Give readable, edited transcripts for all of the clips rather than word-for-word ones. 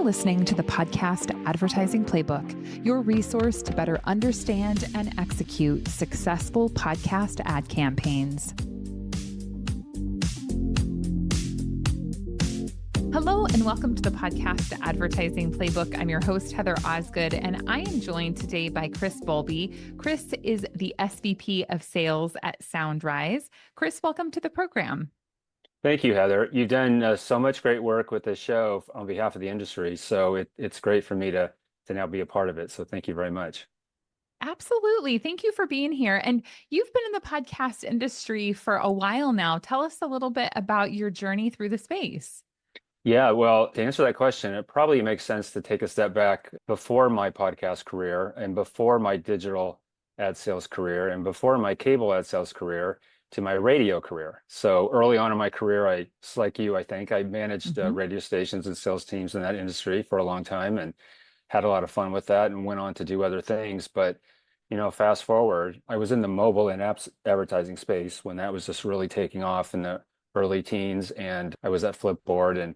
listening to the Podcast Advertising Playbook, your resource to better understand and execute successful podcast ad campaigns. Hello and welcome to the Podcast Advertising Playbook. I'm your host, Heather Osgood, and I am joined today by Chris Bowlby. Chris is the SVP of Sales at Soundrise. Chris, welcome to the program. Thank you, Heather. You've done so much great work with this show on behalf of the industry. So it's great for me to now be a part of it. So thank you very much. Absolutely. Thank you for being here. And you've been in the podcast industry for a while now. Tell us a little bit about your journey through the space. Yeah, well, to answer that question, it probably makes sense to take a step back before my podcast career and before my digital ad sales career and before my cable ad sales career to my radio career. So early on in my career, just like you, I think I managed radio stations and sales teams in that industry for a long time and had a lot of fun with that and went on to do other things. But, fast forward, I was in the mobile and apps advertising space when that was just really taking off in the early teens. And I was at Flipboard, and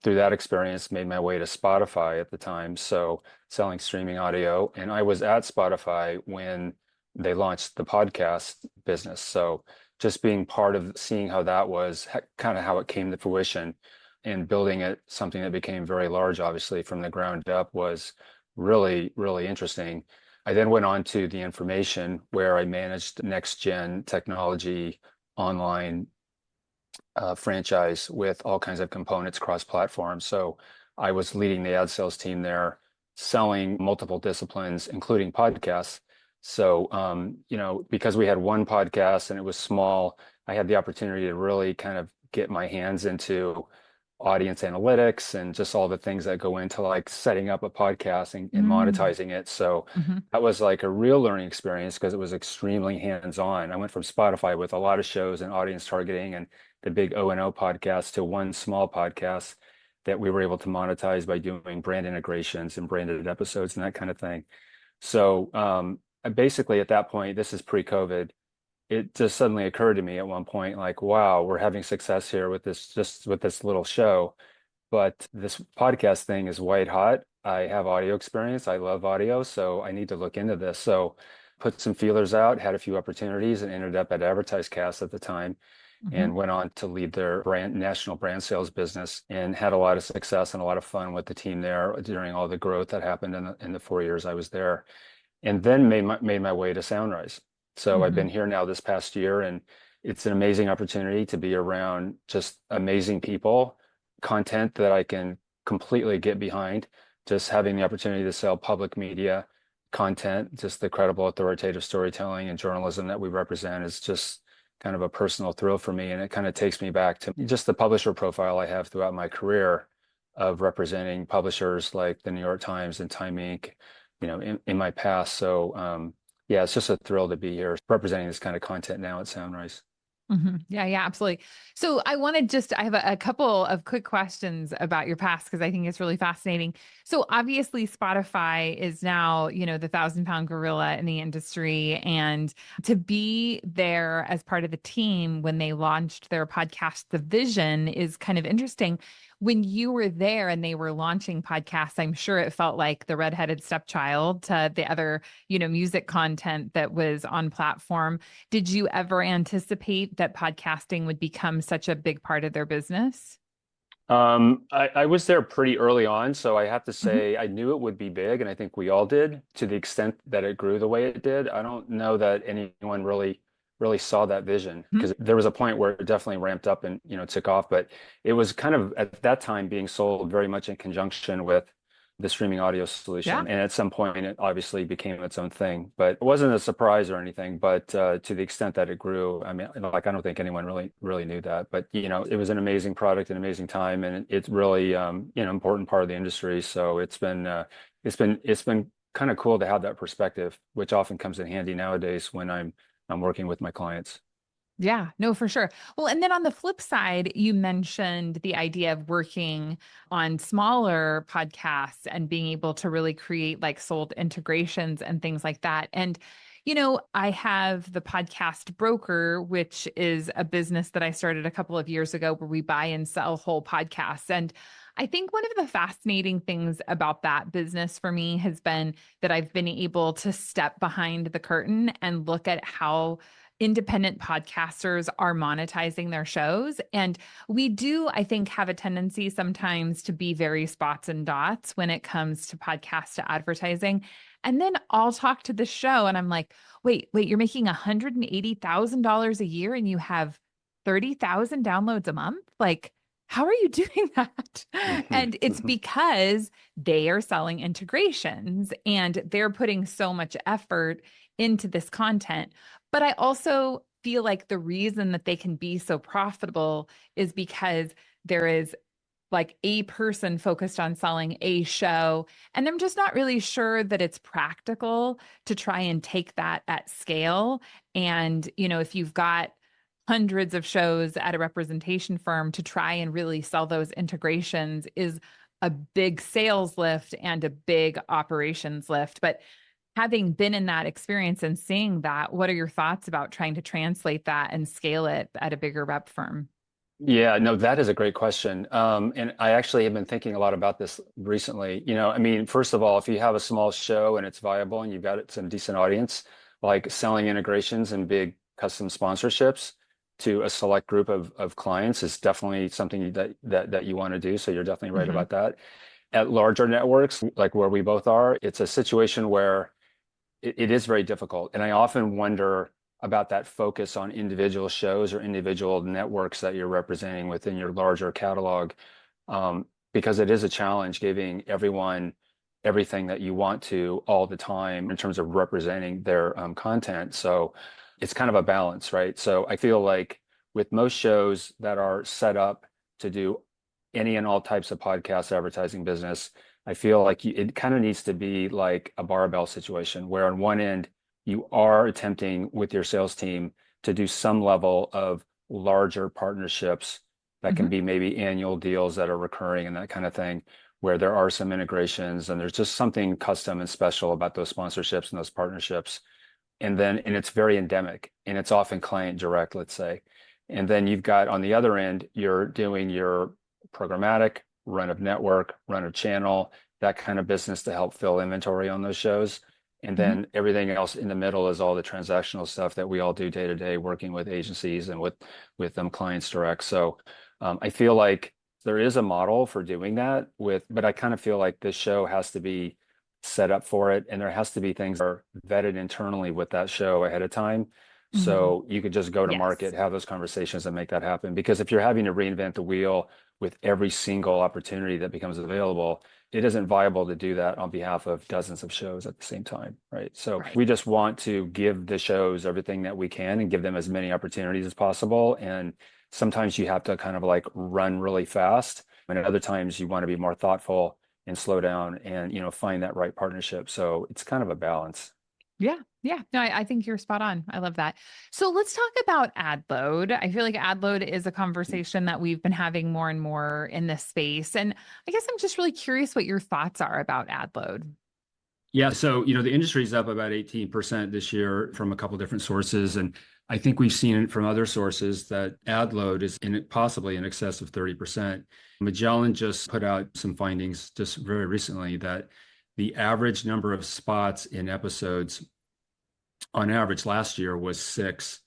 through that experience made my way to Spotify at the time. So selling streaming audio. And I was at Spotify when they launched the podcast business. So just being part of seeing how that was kind of how it came to fruition and building it, something that became very large, obviously from the ground up, was really, really interesting. I then went on to the information where I managed next gen technology online franchise with all kinds of components cross platform. So I was leading the ad sales team there, selling multiple disciplines, including podcasts. So, because we had one podcast and it was small, I had the opportunity to really kind of get my hands into audience analytics and just all the things that go into like setting up a podcast and monetizing it. So that was like a real learning experience because it was extremely hands-on. I went from Spotify with a lot of shows and audience targeting and the big O&O podcast to one small podcast that we were able to monetize by doing brand integrations and branded episodes and that kind of thing. So, basically at that point, this is pre-COVID, it just suddenly occurred to me at one point, like, wow, we're having success here with this little show, but this podcast thing is white hot. I have audio experience. I love audio, so I need to look into this. So put some feelers out, had a few opportunities, and ended up at AdvertiseCast at the time, and went on to lead their national brand sales business and had a lot of success and a lot of fun with the team there during all the growth that happened in the 4 years I was there. And then made my way to Soundrise. So I've been here now this past year, and it's an amazing opportunity to be around just amazing people, content that I can completely get behind, just having the opportunity to sell public media content, just the credible authoritative storytelling and journalism that we represent is just kind of a personal thrill for me. And it kind of takes me back to just the publisher profile I have throughout my career of representing publishers like the New York Times and Time Inc., in my past. So, yeah, it's just a thrill to be here representing this kind of content now at Soundrise. Yeah, absolutely. So I have a couple of quick questions about your past because I think it's really fascinating. So obviously Spotify is now, the 1,000-pound gorilla in the industry, and to be there as part of the team when they launched their podcast division is kind of interesting. When you were there and they were launching podcasts, I'm sure it felt like the redheaded stepchild to the other, music content that was on platform. Did you ever anticipate that podcasting would become such a big part of their business? I was there pretty early on, so I have to say I knew it would be big, and I think we all did to the extent that it grew the way it did. I don't know that anyone really saw that vision because there was a point where it definitely ramped up and took off, but it was kind of at that time being sold very much in conjunction with the streaming audio solution. And at some point it obviously became its own thing, but it wasn't a surprise or anything. But to the extent that it grew, I mean, like I don't think anyone really knew that, but it was an amazing product, an amazing time, and it's really important part of the industry. So it's been kind of cool to have that perspective, which often comes in handy nowadays when I'm working with my clients. Yeah, no, for sure. Well, and then on the flip side, you mentioned the idea of working on smaller podcasts and being able to really create like sold integrations and things like that. And I have the Podcast Broker, which is a business that I started a couple of years ago where we buy and sell whole podcasts. And I think one of the fascinating things about that business for me has been that I've been able to step behind the curtain and look at how independent podcasters are monetizing their shows. And we do, I think, have a tendency sometimes to be very spots and dots when it comes to podcast advertising. And then I'll talk to the show and I'm like, wait, you're making $180,000 a year and you have 30,000 downloads a month? Like, how are you doing that? And it's because they are selling integrations and they're putting so much effort into this content. But I also feel like the reason that they can be so profitable is because there is like a person focused on selling a show. And I'm just not really sure that it's practical to try and take that at scale. And, if you've got hundreds of shows at a representation firm, to try and really sell those integrations is a big sales lift and a big operations lift. But having been in that experience and seeing that, what are your thoughts about trying to translate that and scale it at a bigger rep firm? Yeah, no, that is a great question. And I actually have been thinking a lot about this recently. I mean, first of all, if you have a small show and it's viable and you've got some decent audience, like selling integrations and big custom sponsorships to a select group of clients is definitely something that you want to do. So you're definitely right about that. At larger networks, like where we both are, it's a situation where it is very difficult. And I often wonder about that focus on individual shows or individual networks that you're representing within your larger catalog, because it is a challenge giving everyone everything that you want to all the time in terms of representing their content. So it's kind of a balance, right? So I feel like with most shows that are set up to do any and all types of podcast advertising business, I feel like it kind of needs to be like a barbell situation where on one end, you are attempting with your sales team to do some level of larger partnerships that can be maybe annual deals that are recurring and that kind of thing, where there are some integrations and there's just something custom and special about those sponsorships and those partnerships. And it's very endemic and it's often client direct, let's say. And then you've got on the other end, you're doing your programmatic, run of network, run of channel, that kind of business to help fill inventory on those shows. And then everything else in the middle is all the transactional stuff that we all do day to day, working with agencies and with them clients direct. So I feel like there is a model for doing that but I kind of feel like this show has to be set up for it, and there has to be things that are vetted internally with that show ahead of time. So you could just go to market, have those conversations and make that happen. Because if you're having to reinvent the wheel with every single opportunity that becomes available, it isn't viable to do that on behalf of dozens of shows at the same time, right? So we just want to give the shows everything that we can and give them as many opportunities as possible. And sometimes you have to kind of like run really fast, and at other times you want to be more thoughtful and slow down and find that right partnership. So it's kind of a balance. Yeah. Yeah. No, I think you're spot on. I love that. So let's talk about ad load. I feel like ad load is a conversation that we've been having more and more in this space. And I guess I'm just really curious what your thoughts are about ad load. Yeah, so the industry is up about 18% this year from a couple different sources, and I think we've seen it from other sources that ad load is possibly in excess of 30%. Magellan just put out some findings just very recently that the average number of spots in episodes on average last year was 6.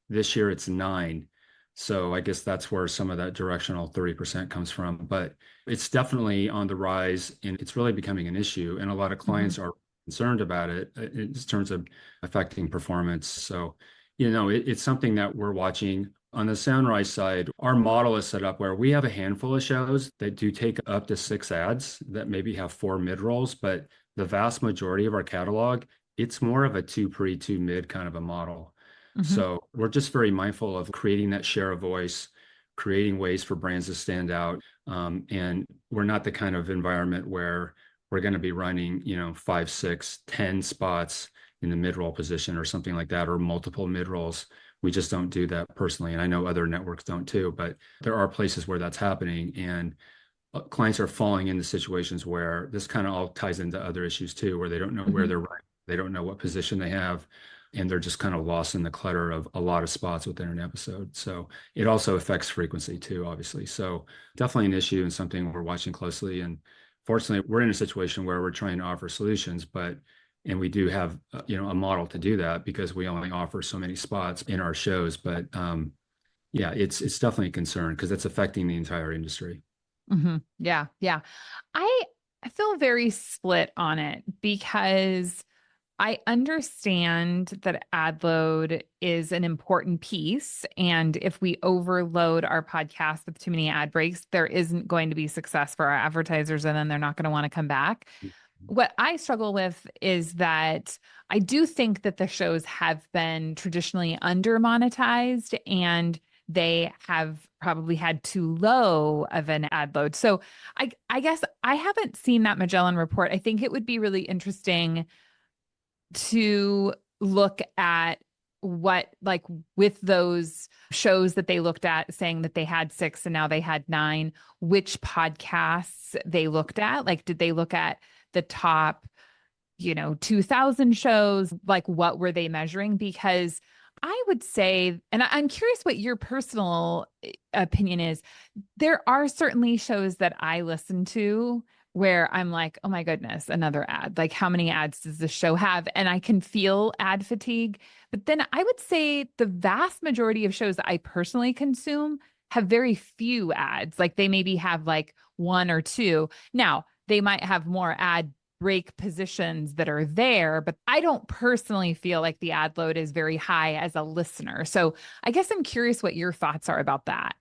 This year it's 9. So I guess that's where some of that directional 30% comes from. But it's definitely on the rise, and it's really becoming an issue. And a lot of clients are concerned about it in terms of affecting performance. So, it's something that we're watching. On the Soundrise side, our model is set up where we have a handful of shows that do take up to 6 ads that maybe have 4 mid-rolls, but the vast majority of our catalog, it's more of a 2 pre, 2 mid kind of a model. So we're just very mindful of creating that share of voice, creating ways for brands to stand out. And we're not the kind of environment where we're going to be running, 5, 6, 10 spots in the mid-roll position or something like that, or multiple mid-rolls. We just don't do that personally. And I know other networks don't too, but there are places where that's happening. And clients are falling into situations where this kind of all ties into other issues too, where they don't know where they're running. They don't know what position they have. and they're just kind of lost in the clutter of a lot of spots within an episode. So it also affects frequency too, obviously. So definitely an issue and something we're watching closely. And fortunately, we're in a situation where we're trying to offer solutions, and we do have a model to do that because we only offer so many spots in our shows. But yeah, it's definitely a concern because it's affecting the entire industry. Yeah. Yeah. I feel very split on it because I understand that ad load is an important piece. And if we overload our podcast with too many ad breaks, there isn't going to be success for our advertisers, and then they're not going to want to come back. What I struggle with is that I do think that the shows have been traditionally under monetized, and they have probably had too low of an ad load. So I guess I haven't seen that Magellan report. I think it would be really interesting to look at what, like, with those shows that they looked at saying that they had 6 and now they had 9, which podcasts they looked at. Like, did they look at the top, 2000 shows? Like, what were they measuring? Because I would say, and I'm curious what your personal opinion is, there are certainly shows that I listen to where I'm like, oh my goodness, another ad. Like, how many ads does this show have? And I can feel ad fatigue. But then I would say the vast majority of shows that I personally consume have very few ads. Like, they maybe have like 1 or 2. Now, they might have more ad break positions that are there, but I don't personally feel like the ad load is very high as a listener. So I guess I'm curious what your thoughts are about that.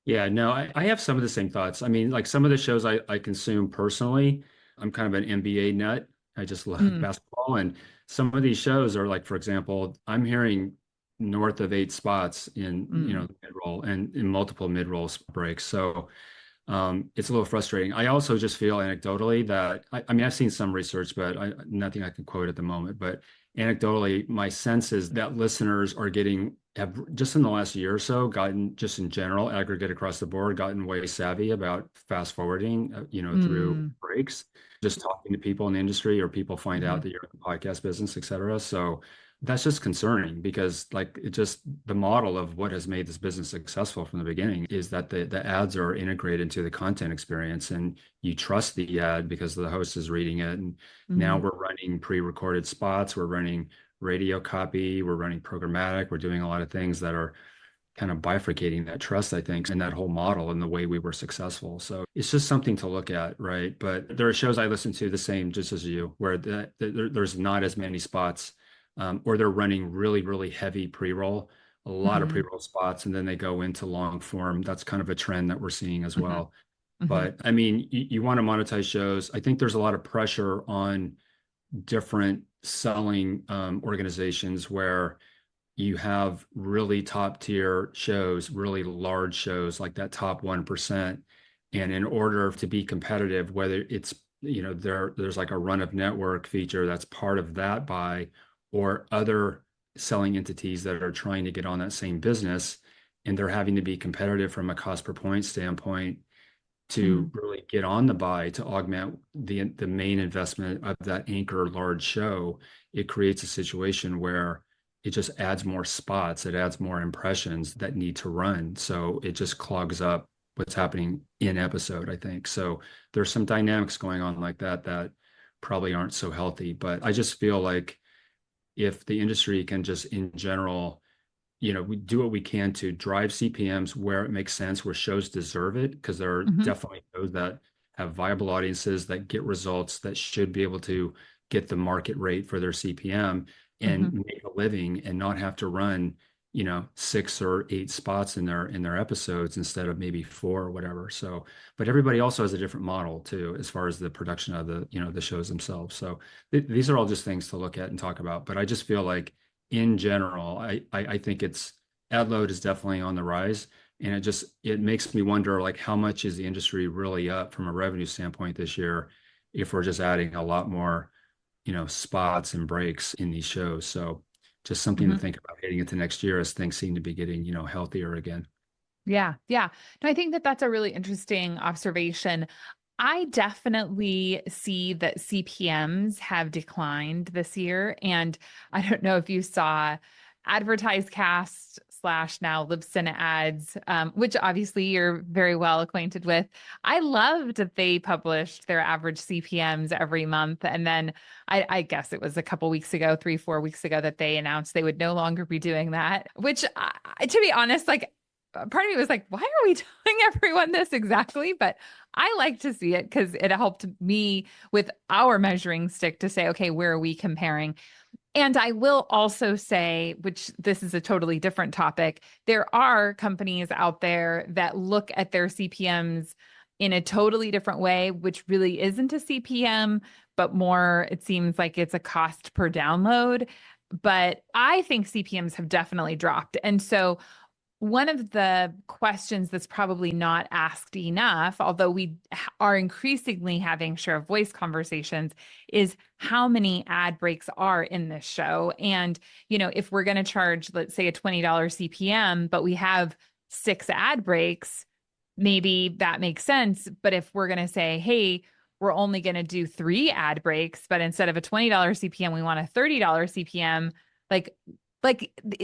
Yeah, no, I have some of the same thoughts. I mean, like some of the shows I consume personally, I'm kind of an NBA nut. I just love basketball. And some of these shows are like, for example, I'm hearing north of 8 spots in, mid-roll and in multiple mid-roll breaks. So it's a little frustrating. I also just feel anecdotally that, I mean, I've seen some research, but nothing I can quote at the moment. But anecdotally, my sense is that listeners have just in the last year or so gotten, just in general, aggregate across the board, gotten way savvy about fast forwarding, through breaks, just talking to people in the industry, or people find out that you're in the podcast business, et cetera. So that's just concerning because the model of what has made this business successful from the beginning is that the ads are integrated into the content experience, and you trust the ad because the host is reading it. And now we're running pre-recorded spots, we're running radio copy, we're running programmatic, we're doing a lot of things that are kind of bifurcating that trust, I think, and that whole model and the way we were successful. So it's just something to look at, right? But there are shows I listen to the same, just as you, where there's not as many spots, or they're running really, really heavy pre-roll, a lot of pre-roll spots, and then they go into long form. That's kind of a trend that we're seeing as well. But I mean, you want to monetize shows. I think there's a lot of pressure on different selling organizations where you have really top tier shows, really large shows like that top 1%. And in order to be competitive, whether it's, there's like a run of network feature that's part of that buy, or other selling entities that are trying to get on that same business, and they're having to be competitive from a cost per point standpoint to really get on the buy to augment the main investment of that anchor large show. It creates a situation where it just adds more spots, it adds more impressions that need to run. So it just clogs up what's happening in episode, I think. So there's some dynamics going on like that probably aren't so healthy. But I just feel like if the industry can just in general, we do what we can to drive CPMs where it makes sense, where shows deserve it, because there are definitely shows that have viable audiences that get results, that should be able to get the market rate for their CPM and make a living and not have to run, 6 or 8 spots in their episodes instead of maybe 4 or whatever. So, but everybody also has a different model too, as far as the production of the shows themselves. So these are all just things to look at and talk about. But I just feel like, in general, I think ad load is definitely on the rise, and it makes me wonder, like, how much is the industry really up from a revenue standpoint this year if we're just adding a lot more, spots and breaks in these shows. So just something to think about heading into next year as things seem to be getting, healthier again. Yeah. Yeah. No, I think that that's a really interesting observation. I definitely see that CPMs have declined this year. And I don't know if you saw AdvertiseCast / now Libsyn Ads, which obviously you're very well acquainted with. I loved that they published their average CPMs every month. And then I guess it was a couple weeks ago, 3-4 weeks ago, that they announced they would no longer be doing that, which to be honest, like part of me was like, why are we telling everyone this exactly? But I like to see it because it helped me with our measuring stick to say, okay, where are we comparing? And I will also say, which this is a totally different topic, there are companies out there that look at their CPMs in a totally different way, which really isn't a CPM, but more, it seems like it's a cost per download. But I think CPMs have definitely dropped. And so one of the questions that's probably not asked enough, although we are increasingly having share of voice conversations, is how many ad breaks are in this show. And, if we're going to charge, let's say, a $20 CPM, but we have 6 ad breaks, maybe that makes sense. But if we're going to say, hey, we're only going to do 3 ad breaks, but instead of a $20 CPM, we want a $30 CPM, like,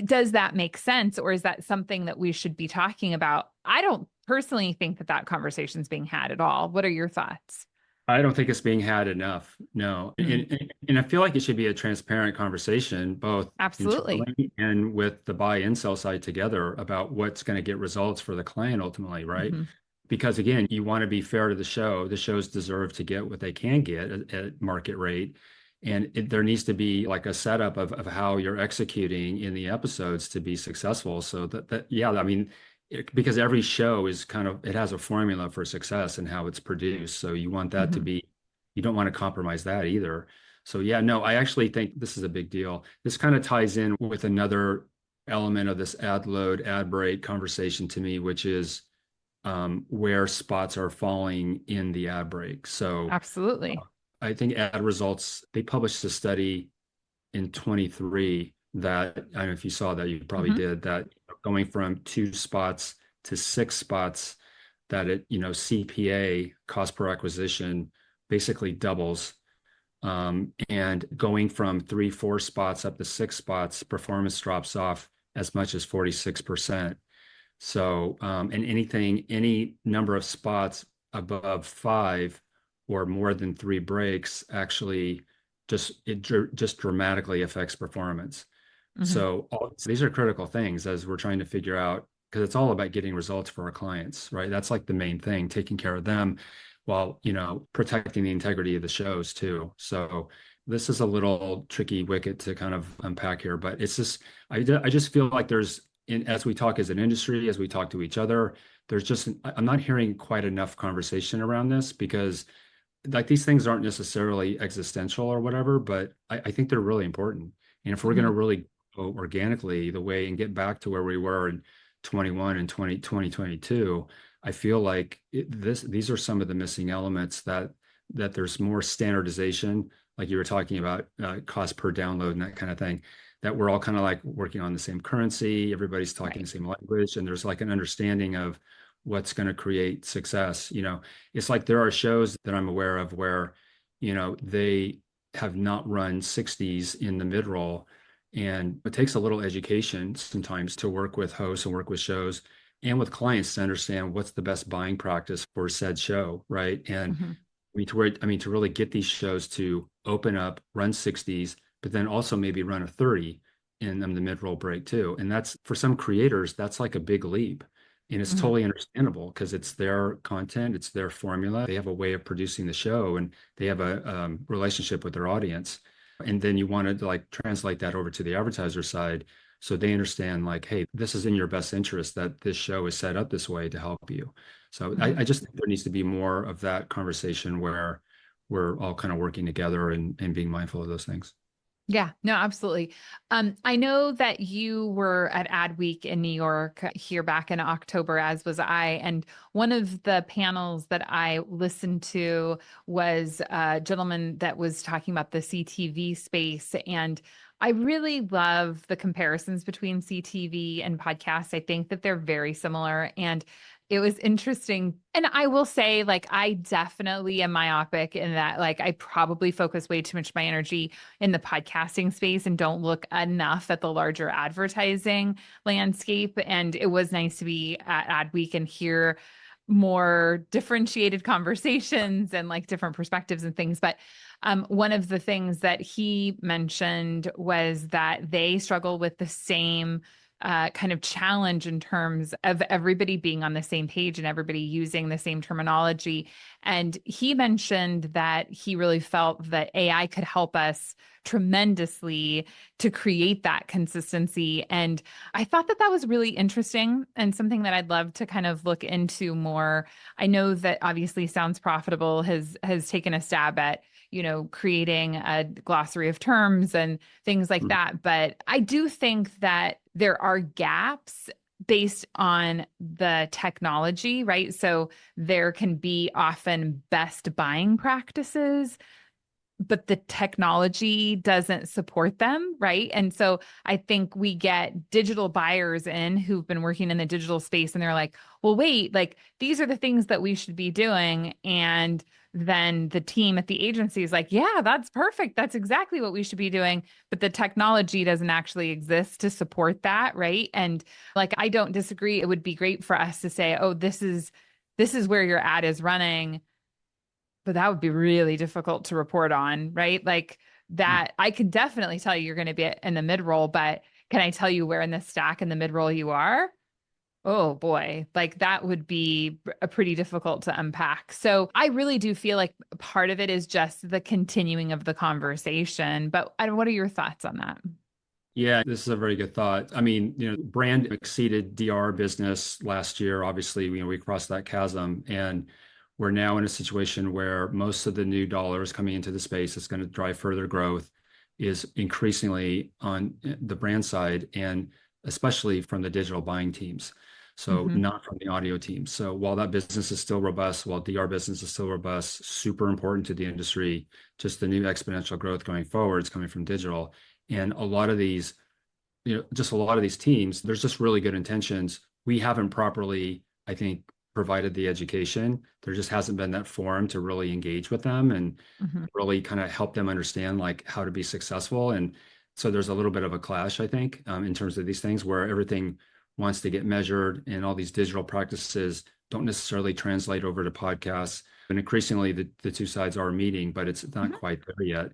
does that make sense? Or is that something that we should be talking about? I don't personally think that conversation is being had at all. What are your thoughts? I don't think it's being had enough. No. And I feel like it should be a transparent conversation, both Absolutely. internally and with the buy and sell side together about what's going to get results for the client ultimately, right? Mm-hmm. Because again, you want to be fair to the show. The shows deserve to get what they can get at market rate. And there needs to be like a setup of how you're executing in the episodes to be successful. So yeah, I mean, because every show is it has a formula for success and how it's produced. So you want that to be, you don't want to compromise that either. So yeah, no, I actually think this is a big deal. This kind of ties in with another element of this ad load, ad break conversation to me, which is where spots are falling in the ad break. So Absolutely. I think ad results, they published a study in 23 that, I don't know if you saw that, you probably did, that going from 2 spots to 6 spots, that CPA, cost per acquisition, basically doubles. And going from 3-4 spots up to 6 spots, performance drops off as much as 46%. So, and any number of spots above 5 or more than 3 breaks actually just dramatically affects performance. So these are critical things as we're trying to figure out, because it's all about getting results for our clients, right? That's like the main thing, taking care of them while, protecting the integrity of the shows too. So this is a little tricky wicket to kind of unpack here, but it's just, I just feel like as we talk as an industry, as we talk to each other, I'm not hearing quite enough conversation around this, because like these things aren't necessarily existential or whatever, but I think they're really important. And if we're going to really go organically the way and get back to where we were in 21 and 2022, I feel like these are some of the missing elements that there's more standardization, like you were talking about, cost per download and that kind of thing, that we're all kind of like working on the same currency, everybody's talking the same language, and there's like an understanding of what's going to create success. It's like there are shows that I'm aware of where, they have not run 60s in the mid-roll, and it takes a little education sometimes to work with hosts and work with shows and with clients to understand what's the best buying practice for said show, right? And to really get these shows to open up, run 60s, but then also maybe run a 30 in the mid-roll break too. And that's, for some creators, that's like a big leap. And it's totally understandable, because it's their content, it's their formula. They have a way of producing the show, and they have a relationship with their audience. And then you want to like translate that over to the advertiser side, so they understand like, hey, this is in your best interest that this show is set up this way to help you. So I just think there needs to be more of that conversation where we're all kind of working together and being mindful of those things. Yeah, no, absolutely. I know that you were at Adweek in New York here back in October, as was I. And one of the panels that I listened to was a gentleman that was talking about the CTV space. And I really love the comparisons between CTV and podcasts. I think that they're very similar. And It was interesting. And I will say, like, I definitely am myopic in that, like, I probably focus way too much of my energy in the podcasting space and don't look enough at the larger advertising landscape. And it was nice to be at Adweek and hear more differentiated conversations and like different perspectives and things. But one of the things that he mentioned was that they struggle with the same kind of challenge in terms of everybody being on the same page and everybody using the same terminology. And he mentioned that he really felt that AI could help us tremendously to create that consistency. And I thought that that was really interesting and something that I'd love to kind of look into more. I know that obviously Sounds Profitable has taken a stab at creating a glossary of terms and things like that. But I do think that there are gaps based on the technology, right? So there can be often best buying practices, but the technology doesn't support them, right? And so I think we get digital buyers in who've been working in the digital space and they're like, well, wait, like these are the things that we should be doing. And then the team at the agency is like, yeah, that's perfect. That's exactly what we should be doing. But the technology doesn't actually exist to support that, right? And like, I don't disagree. It would be great for us to say, oh, this is where your ad is running. But that would be really difficult to report on, right? Like that, I could definitely tell you you're going to be in the mid roll, but can I tell you where in the stack in the mid roll you are? Oh boy, like that would be a pretty difficult to unpack. So I really do feel like part of it is just the continuing of the conversation. But what are your thoughts on that? Yeah, this is a very good thought. I mean, brand exceeded DR business last year. Obviously, we crossed that chasm, and we're now in a situation where most of the new dollars coming into the space that's going to drive further growth is increasingly on the brand side, and especially from the digital buying teams. So not from the audio teams. So while that business is still robust, while DR business is still robust, super important to the industry, just the new exponential growth going forward is coming from digital. And a lot of these, just a lot of these teams, there's just really good intentions. We haven't properly, I think, provided the education. There just hasn't been that forum to really engage with them and really kind of help them understand like how to be successful. And so there's a little bit of a clash, I think, in terms of these things where everything wants to get measured and all these digital practices don't necessarily translate over to podcasts. And increasingly the two sides are meeting, but it's not quite there yet.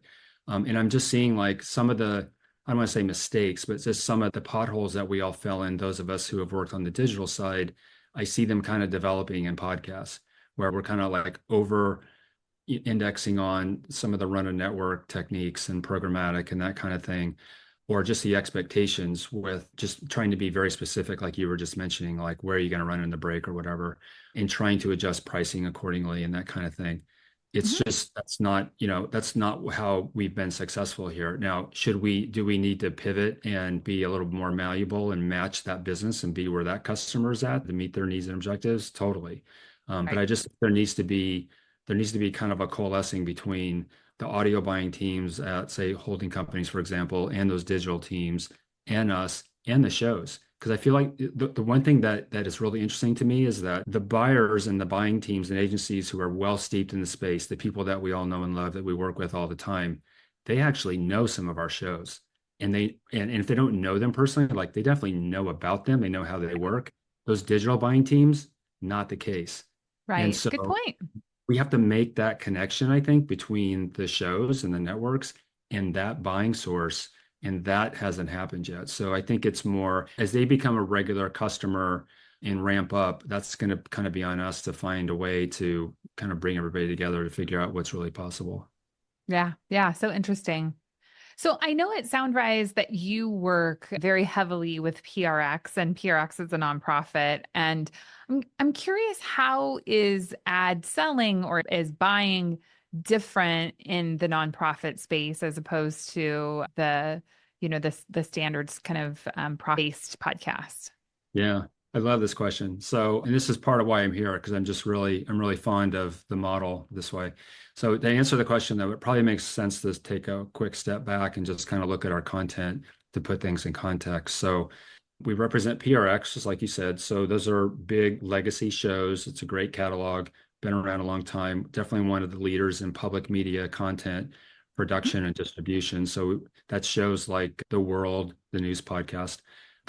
And I'm just seeing like some of the, I don't want to say mistakes, but just some of the potholes that we all fell in, those of us who have worked on the digital side. I see them kind of developing in podcasts where we're kind of like over indexing on some of the run a network techniques and programmatic and that kind of thing, or just the expectations with just trying to be very specific, like you were just mentioning, like where are you going to run in the break or whatever, and trying to adjust pricing accordingly and that kind of thing. It's just, that's not how we've been successful here. Now, do we need to pivot and be a little more malleable and match that business and be where that customer's at to meet their needs and objectives? Totally. But I just, there needs to be kind of a coalescing between the audio buying teams at, say, holding companies, for example, and those digital teams and us and the shows. Because I feel like the one thing that is really interesting to me is that the buyers and the buying teams and agencies who are well steeped in the space, the people that we all know and love that we work with all the time, they actually know some of our shows. And if they don't know them personally, like they definitely know about them, they know how they work. Those digital buying teams, not the case. Right. And so good point. We have to make that connection, I think, between the shows and the networks and that buying source. And that hasn't happened yet. So I think it's more as they become a regular customer and ramp up, that's going to kind of be on us to find a way to kind of bring everybody together to figure out what's really possible. Yeah. Yeah. So interesting. So I know at Soundrise that you work very heavily with PRX, and PRX is a nonprofit. And I'm curious, how is ad selling or is buying different in the nonprofit space as opposed to the standards kind of based podcast? Yeah, I love this question. So, and this is part of why I'm here, because I'm really fond of the model this way. So to answer the question, though, it probably makes sense to take a quick step back and just kind of look at our content to put things in context. So We represent PRX, just like you said. So those are big legacy shows. It's a great catalog, been around a long time. Definitely one of the leaders in public media content production and distribution. So that shows like The World, the news podcast,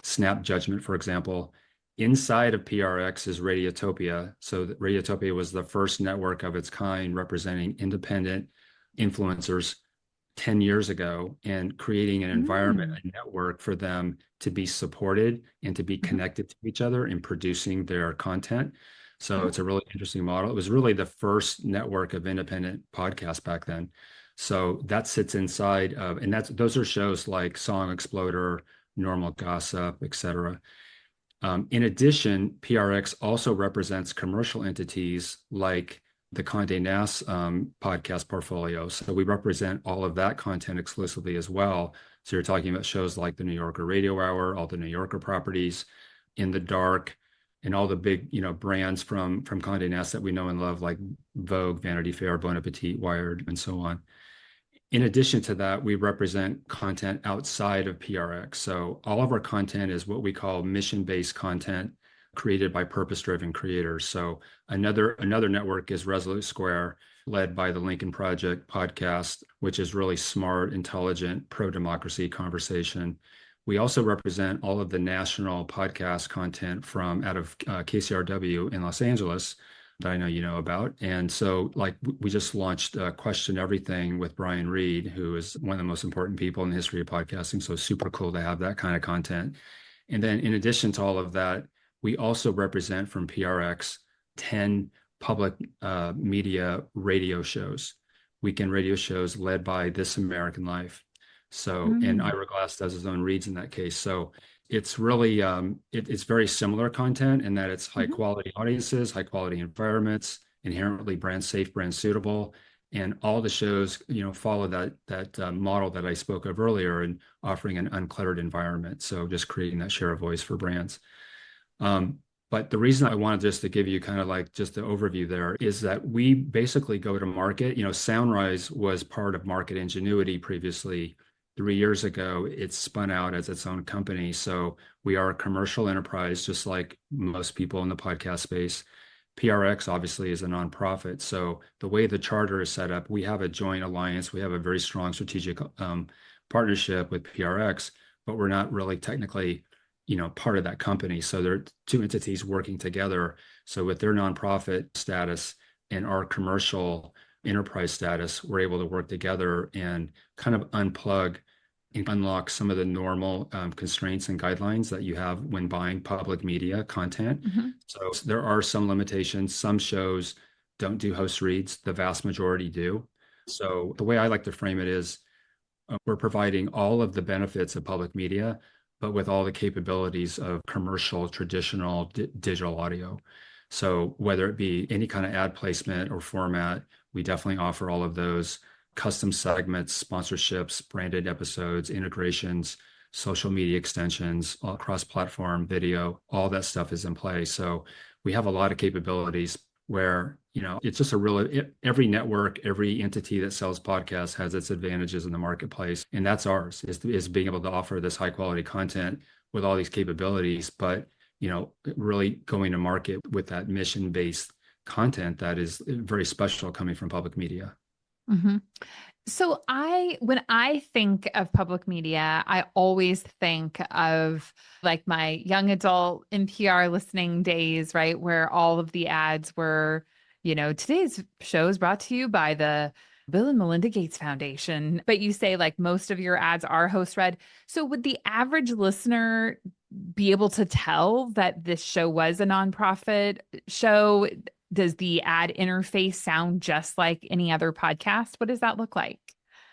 Snap Judgment, for example. Inside of PRX is Radiotopia. So Radiotopia was the first network of its kind representing independent influencers 10 years ago and creating an environment, a network for them to be supported and to be connected to each other in producing their content. So it's a really interesting model. It was really the first network of independent podcasts back then. So that sits inside of, and those are shows like Song Exploder, Normal Gossip, etc. In addition, PRX also represents commercial entities like the Condé Nast podcast portfolio. So we represent all of that content exclusively as well. So you're talking about shows like the New Yorker Radio Hour, all the New Yorker properties, In the Dark, and all the big, brands from Condé Nast that we know and love, like Vogue, Vanity Fair, Bon Appetit, Wired, and so on. In addition to that, we represent content outside of PRX. So all of our content is what we call mission-based content created by purpose-driven creators. So another network is Resolute Square, led by the Lincoln Project podcast, which is really smart, intelligent, pro-democracy conversation. We also represent all of the national podcast content from out of KCRW in Los Angeles that I know you know about. And so like we just launched Question Everything with Brian Reed, who is one of the most important people in the history of podcasting. So super cool to have that kind of content. And then in addition to all of that, we also represent from PRX 10 public media radio shows, weekend radio shows led by This American Life. So, and Ira Glass does his own reads in that case. So it's really, it's very similar content in that it's high quality audiences, high quality environments, inherently brand safe, brand suitable. And all the shows, follow that model that I spoke of earlier and offering an uncluttered environment. So just creating that share of voice for brands. But the reason I wanted just to give you kind of like just the overview there is that we basically go to market. Soundrise was part of Market Ingenuity previously. 3 years ago, it spun out as its own company. So we are a commercial enterprise, just like most people in the podcast space. PRX obviously is a nonprofit. So the way the charter is set up, we have a joint alliance. We have a very strong strategic partnership with PRX, but we're not really technically part of that company. So there are two entities working together. So with their nonprofit status and our commercial enterprise status, we're able to work together and kind of unplug and unlock some of the normal constraints and guidelines that you have when buying public media content. So there are some limitations. Some shows don't do host reads. The vast majority do. So the way I like to frame it is we're providing all of the benefits of public media, but with all the capabilities of commercial, traditional digital audio. So whether it be any kind of ad placement or format, we definitely offer all of those custom segments, sponsorships, branded episodes, integrations, social media extensions, cross-platform video, all that stuff is in play. So we have a lot of capabilities where, it's just every network, every entity that sells podcasts has its advantages in the marketplace. And that's ours, is being able to offer this high quality content with all these capabilities, but, really going to market with that mission-based content that is very special coming from public media. So when I think of public media, I always think of like my young adult NPR listening days, right? Where all of the ads were, today's show is brought to you by the Bill and Melinda Gates Foundation. But you say like most of your ads are host read. So would the average listener be able to tell that this show was a nonprofit show? Does the ad interface sound just like any other podcast? What does that look like?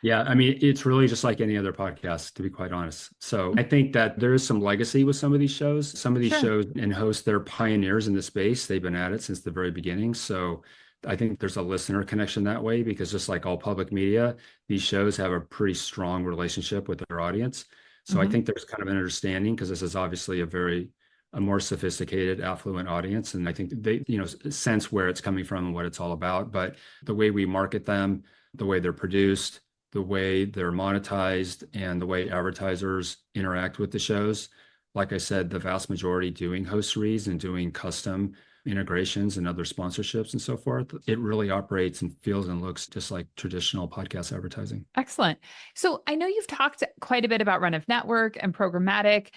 Yeah, I mean, it's really just like any other podcast, to be quite honest. So I think that there is some legacy with some of these shows. Some of these shows and hosts, they're pioneers in the space. They've been at it since the very beginning. So I think there's a listener connection that way, because just like all public media, these shows have a pretty strong relationship with their audience. So I think there's kind of an understanding, because this is obviously a more sophisticated, affluent audience. And I think they, sense where it's coming from and what it's all about. But the way we market them, the way they're produced, the way they're monetized, and the way advertisers interact with the shows, like I said, the vast majority doing host reads and doing custom integrations and other sponsorships and so forth. It really operates and feels and looks just like traditional podcast advertising. Excellent. So I know you've talked quite a bit about run of network and programmatic.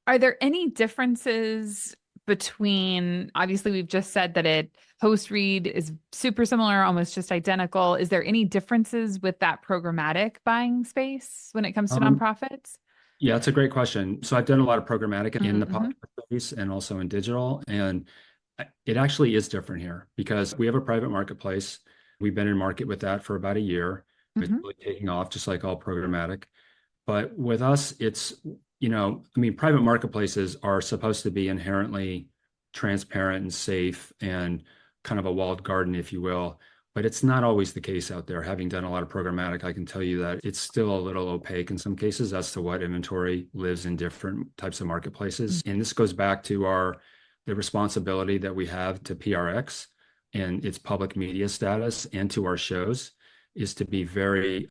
Are there any differences between, obviously we've just said that host read is super similar, almost just identical. Is there any differences with that programmatic buying space when it comes to nonprofits? Yeah, it's a great question. So I've done a lot of programmatic in the Mm-hmm. podcast space and also in digital. And it actually is different here because we have a private marketplace. We've been in market with that for about a year. It's Mm-hmm. really taking off just like all programmatic. But with us, it's, private marketplaces are supposed to be inherently transparent and safe and kind of a walled garden, if you will. But it's not always the case out there. Having done a lot of programmatic, I can tell you that it's still a little opaque in some cases as to what inventory lives in different types of marketplaces. And this goes back to the responsibility that we have to PRX and its public media status and to our shows is to be very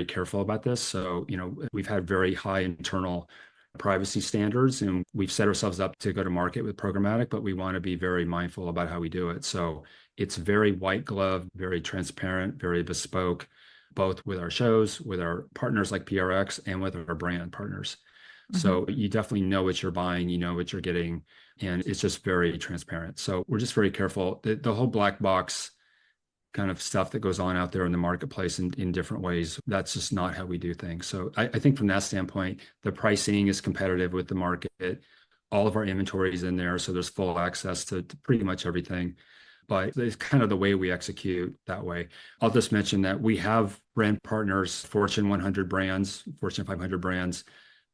careful about this. So, we've had very high internal privacy standards and we've set ourselves up to go to market with programmatic, but we want to be very mindful about how we do it. So it's very white glove, very transparent, very bespoke, both with our shows, with our partners like PRX and with our brand partners. Mm-hmm. So you definitely know what you're buying, you know what you're getting, and it's just very transparent. So we're just very careful. The whole black box kind of stuff that goes on out there in the marketplace in different ways, that's just not how we do things. So I think from that standpoint, the pricing is competitive with the market. All of our inventory is in there. So there's full access to pretty much everything. But it's kind of the way we execute that way. I'll just mention that we have brand partners, Fortune 100 brands, Fortune 500 brands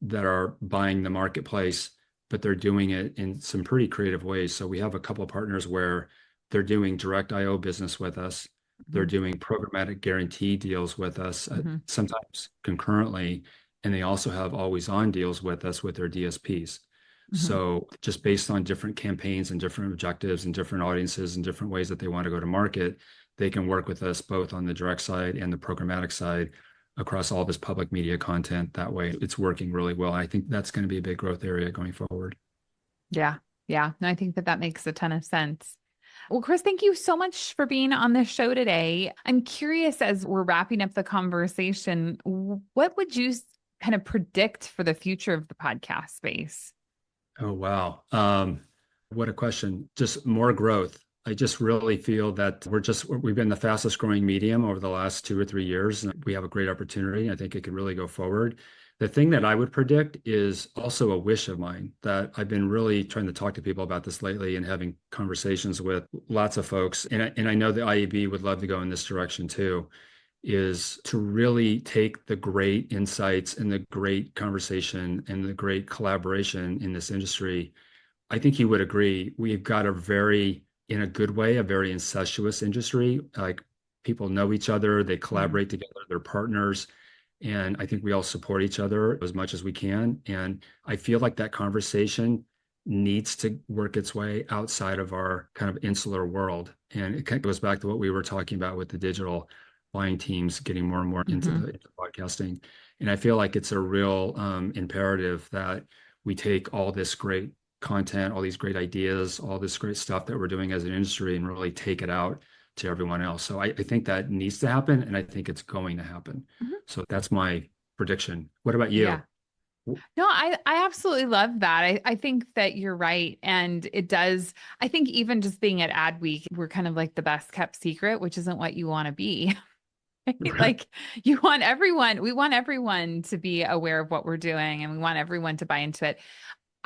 that are buying the marketplace, but they're doing it in some pretty creative ways. So we have a couple of partners where they're doing direct IO business with us. They're doing programmatic guarantee deals with us, sometimes concurrently. And they also have always on deals with us with their DSPs. So just based on different campaigns and different objectives and different audiences and different ways that they want to go to market, they can work with us both on the direct side and the programmatic side across all this public media content. That way it's working really well. I think that's going to be a big growth area going forward. Yeah. Yeah. No, I think that makes a ton of sense. Well, Chris, thank you so much for being on this show today. I'm curious, as we're wrapping up the conversation, what would you kind of predict for the future of the podcast space? Oh, wow. What a question. Just more growth. I just really feel that we've been the fastest growing medium over the last 2 or 3 years. And we have a great opportunity. I think it can really go forward. The thing that I would predict is also a wish of mine that I've been really trying to talk to people about this lately and having conversations with lots of folks. And I know the IAB would love to go in this direction too, is to really take the great insights and the great conversation and the great collaboration in this industry. I think you would agree, we've got in a good way, a very incestuous industry. Like people know each other, they collaborate together, they're partners. And I think we all support each other as much as we can. And I feel like that conversation needs to work its way outside of our kind of insular world. And it kind of goes back to what we were talking about with the digital buying teams getting more and more into podcasting. And I feel like it's a real imperative that we take all this great content, all these great ideas, all this great stuff that we're doing as an industry and really take it out to everyone else. So I think that needs to happen. And I think it's going to happen. So that's my prediction. What about you? Yeah. No, I absolutely love that. I think that you're right. And it does, I think even just being at Ad Week, we're kind of like the best kept secret, which isn't what you want to be. Like we want everyone to be aware of what we're doing and we want everyone to buy into it.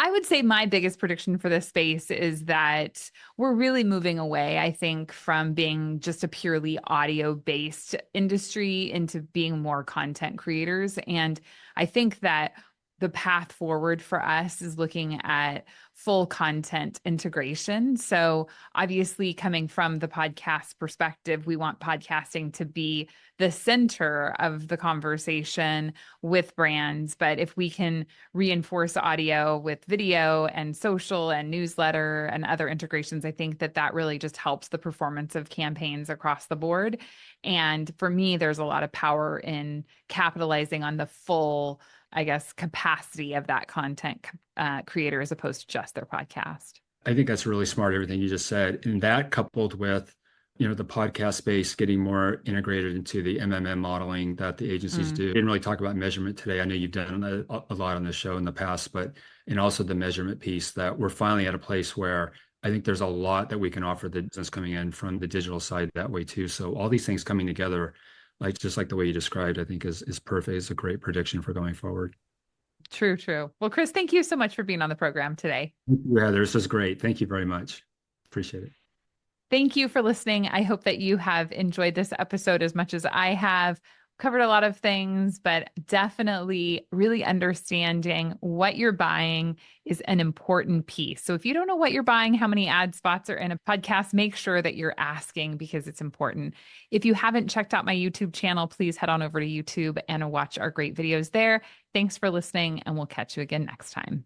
I would say my biggest prediction for this space is that we're really moving away, I think, from being just a purely audio-based industry into being more content creators. And I think that the path forward for us is looking at full content integration. So obviously coming from the podcast perspective, we want podcasting to be the center of the conversation with brands. But if we can reinforce audio with video and social and newsletter and other integrations, I think that really just helps the performance of campaigns across the board. And for me, there's a lot of power in capitalizing on the full I guess, capacity of that content creator as opposed to just their podcast. I think that's really smart, everything you just said. And that coupled with, the podcast space getting more integrated into the MMM modeling that the agencies do. Didn't really talk about measurement today. I know you've done a lot on the show in the past, and also the measurement piece, that we're finally at a place where I think there's a lot that we can offer the business coming in from the digital side that way too. So all these things coming together, just like the way you described, I think is perfect. It's a great prediction for going forward. True. Well, Chris, thank you so much for being on the program today. Thank you, Heather. This was great. Thank you very much. Appreciate it. Thank you for listening. I hope that you have enjoyed this episode as much as I have. Covered a lot of things, but definitely really understanding what you're buying is an important piece. So if you don't know what you're buying, how many ad spots are in a podcast, make sure that you're asking because it's important. If you haven't checked out my YouTube channel, please head on over to YouTube and watch our great videos there. Thanks for listening, and we'll catch you again next time.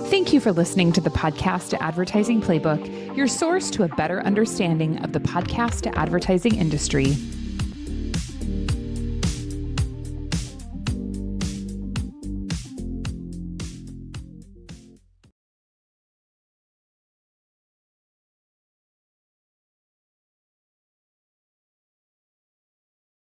Thank you for listening to the Podcast Advertising Playbook, your source to a better understanding of the podcast advertising industry.